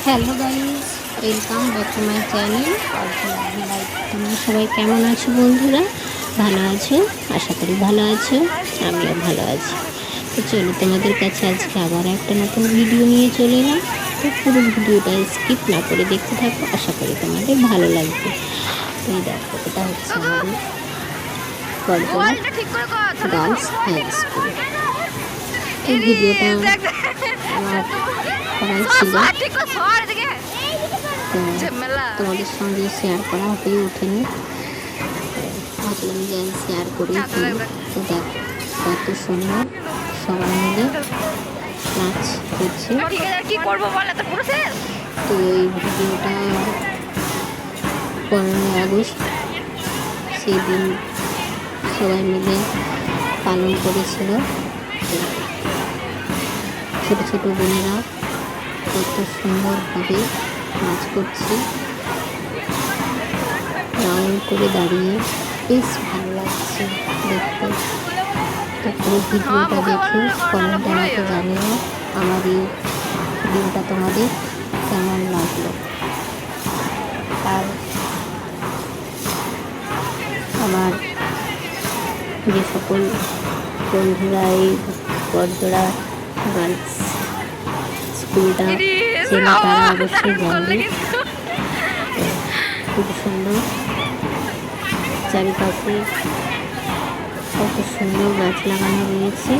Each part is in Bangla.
Hello guys, welcome back to my channel. তোমরা সবাই কেমন আছো বন্ধুরা? ভালো আছো? আশা করি ভালো আছো। আমিও ভালো আছি। তো চলো, তোমাদের কাছে আজকে আবার একটা নতুন ভিডিও নিয়ে চলে এলাম। তো পুরো ভিডিওটা স্কিপ না করে দেখতে থাকো, আশা করি তোমাদের ভালো লাগবে। তো এই দেখো, এটা হচ্ছে আমাদের বর্ধমান গার্লস হাই স্কুল। এই ভিডিওটা আমার করাই ছিল, তো তোমাদের সঙ্গে শেয়ার করা হয়ে ওঠেনি, ভাবলাম যে আমি শেয়ার করি। তো দেখো কত সুন্দর সবাই মিলে নাচ করছে। তো এই ভিডিওটা 15ই আগস্ট সেই দিন সবাই মিলে পালন করেছিল। ছোটো ছোটো বোনেরা কত সুন্দরভাবে নাচ করছে, রাউন্ড করে দাঁড়িয়ে, বেশ ভালো লাগছে দেখতে। তো পুরো ভিডিওটা দেখে কমেন্টে আমাকে জানিও আমার এই ভিডিওটা তোমাদের কেমন লাগলো। আর আমার যে সকল বন্ধুরা এই বড়জোড়া গার্লস স্কুলটা চেনে তারা অবশ্যই জানবে। খুব সুন্দর, চারিপাশে কত সুন্দর গাছ লাগানো রয়েছে,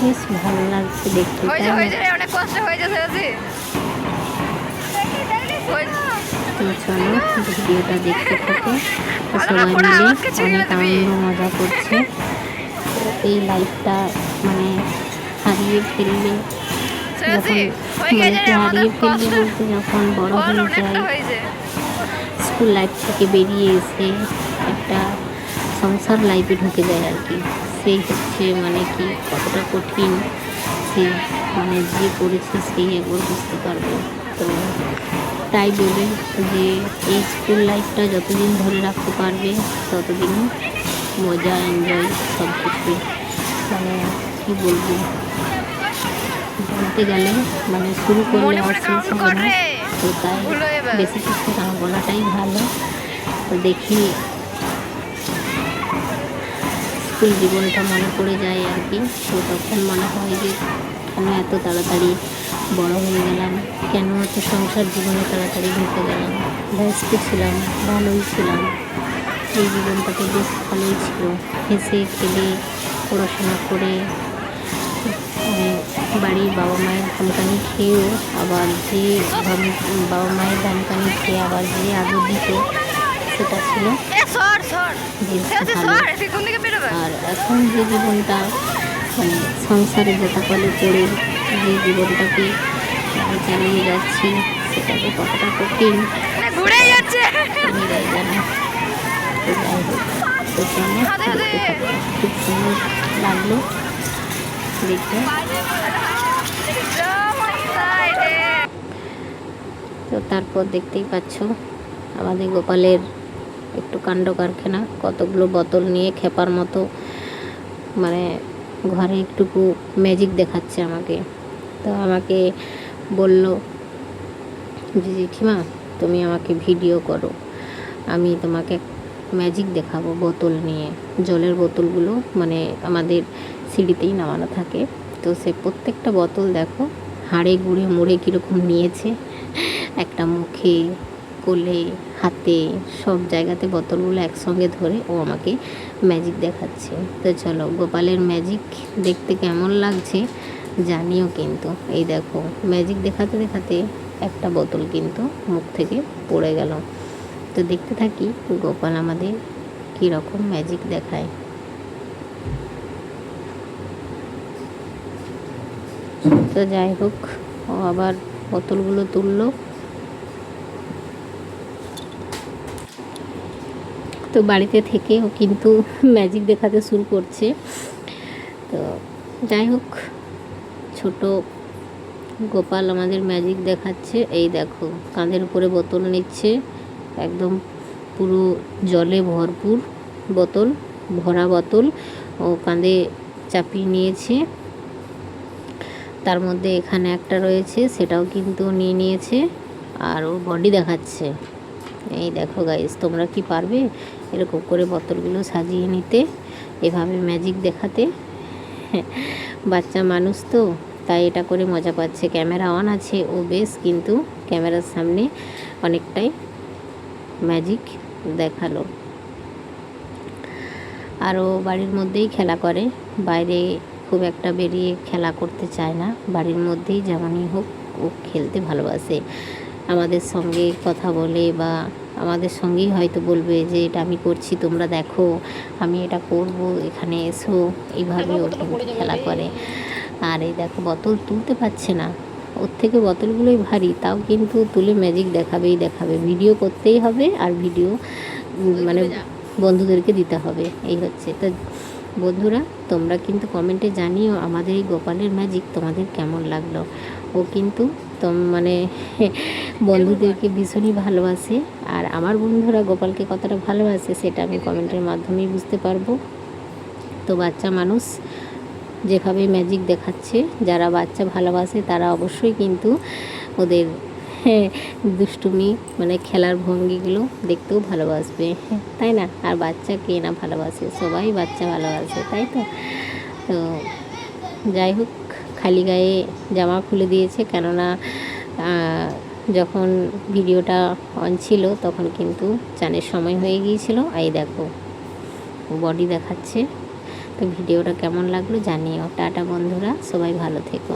বেশ ভালো লাগছে দেখতে। তো চলো ভিডিওটা দেখতে থাকো। সবাই মিলে অনেক আনন্দ মজা করছে। এই লাইফটা মানে হারিয়ে ফেললে, যখন হারিয়ে ফেললে বলতে যখন বড় হয়ে যায়, স্কুল লাইফ থেকে বেরিয়ে এসে একটা সংসার লাইফে ঢুকে যায় আর কি, সেই হচ্ছে মানে কি কতটা কঠিন সে মানে যে করেছে সেই একবার বুঝতে পারবে। তো তাই বলে যে এই স্কুল লাইফটা যতদিন ধরে রাখতে পারবে ততদিন মজা, এনজয় সব কিছু, মানে কী বলবো, বলতে গেলে মানে শুরু করলে অশেষ হবে না। তো তাই বেশি কিছু না বলাটাই ভালো। তো দেখি স্কুল জীবনটা মনে পড়ে যায় আর কি। তো তখন মনে হয় যে কেন এত তাড়াতাড়ি বড় হয়ে গেলাম, কেন এত সংসার জীবনে তাড়াতাড়ি ঢুকে গেলাম। ব্যস্ত ছিলাম, ভালোই ছিলাম, এই জীবনটাতে বেশ ভালোই ছিল। হেসে খেলে পড়াশোনা করে বাড়ির বাবা মায়ের ধানকানি খেয়েও আবার যে বাবা মায়ের ধানকানি খেয়ে আবার যে আদর দিত, সেটা ছিল আর এখন যে জীবনটা মানে সংসারে যেটাকলে পড়ে যে জীবনটাকে চালিয়ে যাচ্ছি, সেটাকে কতটা কঠিন ঘুরে যাচ্ছে জানা। তো যাই হোক, তো খুব সুন্দর লাগলো দেখতে। তো তারপর দেখতেই পাচ্ছ আমাদের গোপালের একটু কাণ্ড কারখানা, কতগুলো বোতল নিয়ে খেপার মতো মানে ঘরে একটুকু ম্যাজিক দেখাচ্ছে আমাকে। তো আমাকে বলল যে জেঠিমা তুমি আমাকে ভিডিও করো, আমি তোমাকে ম্যাজিক দেখাবো বোতল নিয়ে। জলের বোতলগুলো মানে আমাদের সিঁড়িতেই নামানো থাকে। তো সে প্রত্যেকটা বোতল দেখো হাড়ে গুঁড়ে মুড়ে কীরকম নিয়েছে, একটা মুখে, কোলে, হাতে, সব জায়গাতে বোতলগুলো একসঙ্গে ধরে ও আমাকে ম্যাজিক দেখাচ্ছে। তো চলো গোপালের ম্যাজিক দেখতে কেমন লাগছে জানিও কিন্তু। এই দেখো ম্যাজিক দেখাতে দেখাতে একটা বোতল কিন্তু মুখ থেকে পড়ে গেল। তো দেখতে থাকি গোপাল আমাদের কীরকম ম্যাজিক দেখায়। তো যাই হোক, ও আবার বোতলগুলো তুললো। তো বাড়িতে থেকেও কিন্তু ম্যাজিক দেখাতে শুরু করছে। তো যাই হোক, ছোট গোপাল আমাদের ম্যাজিক দেখাচ্ছে। এই দেখো কাঁধের উপরে বোতল নিচ্ছে, একদম পুরো জলে ভরপুর বোতল, ভরা বোতল ও কাঁধে চাপিয়ে নিয়েছে। তার মধ্যে এখানে একটা রয়েছে, সেটাও কিন্তু নিয়ে নিয়েছে। আর ও বডি দেখাচ্ছে। এই দেখো গাইস, তোমরা কি পারবে এরকম করে বোতলগুলো সাজিয়ে নিতে, এভাবে ম্যাজিক দেখাতে? বাচ্চা মানুষ তো, তাই এটা করে মজা পাচ্ছে। ক্যামেরা অন আছে ও বেশ, কিন্তু ক্যামেরার সামনে অনেকটাই ম্যাজিক দেখালো। আর ও বাড়ির মধ্যেই খেলা করে, বাইরে খুব একটা বেরিয়ে খেলা করতে চায় না, বাড়ির মধ্যেই যেমনই হোক ও খেলতে ভালোবাসে। আমাদের সঙ্গে কথা বলে বা আমাদের সঙ্গেই হয়তো বলবে যে এটা আমি করছি তোমরা দেখো, আমি এটা করব, এখানে এসো, এইভাবে ও কিন্তু খেলা করে। আর এই দেখো, বোতল তুলতে পারছে না, ওর থেকে বোতলগুলোই ভারী, তাও কিন্তু তুলে ম্যাজিক দেখাবেই দেখাবে। ভিডিও করতেই হবে, আর ভিডিও মানে বন্ধুদেরকে দিতে হবে, এই হচ্ছে। তো বন্ধুরা, তোমরা কিন্তু কমেন্টে জানিও আমাদের এই গোপালের ম্যাজিক তোমাদের কেমন লাগলো। ও কিন্তু মানে বন্ধুদেরকে ভীষণই ভালোবাসে, আর আমার বন্ধুরা গোপালকে কতটা ভালোবাসে সেটা আমি কমেন্টের মাধ্যমেই বুঝতে পারবো। তো বাচ্চা মানুষ যেভাবে ম্যাজিক দেখাচ্ছে, যারা বাচ্চা ভালোবাসে তারা অবশ্যই কিন্তু ওদের দুষ্টুমি মানে খেলার ভঙ্গিগুলো দেখতেও ভালোবাসবে, তাই না? আর বাচ্চা কে না ভালোবাসে, সবাই বাচ্চা ভালোবাসে, তাই তো। তো যাই হোক, খালি গায়ে জামা খুলে দিয়েছে, কেননা যখন ভিডিওটা অন ছিল তখন কিন্তু চানের সময় হয়ে গিয়েছিল। এই দেখো, বডি দেখাচ্ছে। তো ভিডিওটা কেমন লাগলো জানিও। টাটা বন্ধুরা, সবাই ভালো থেকো।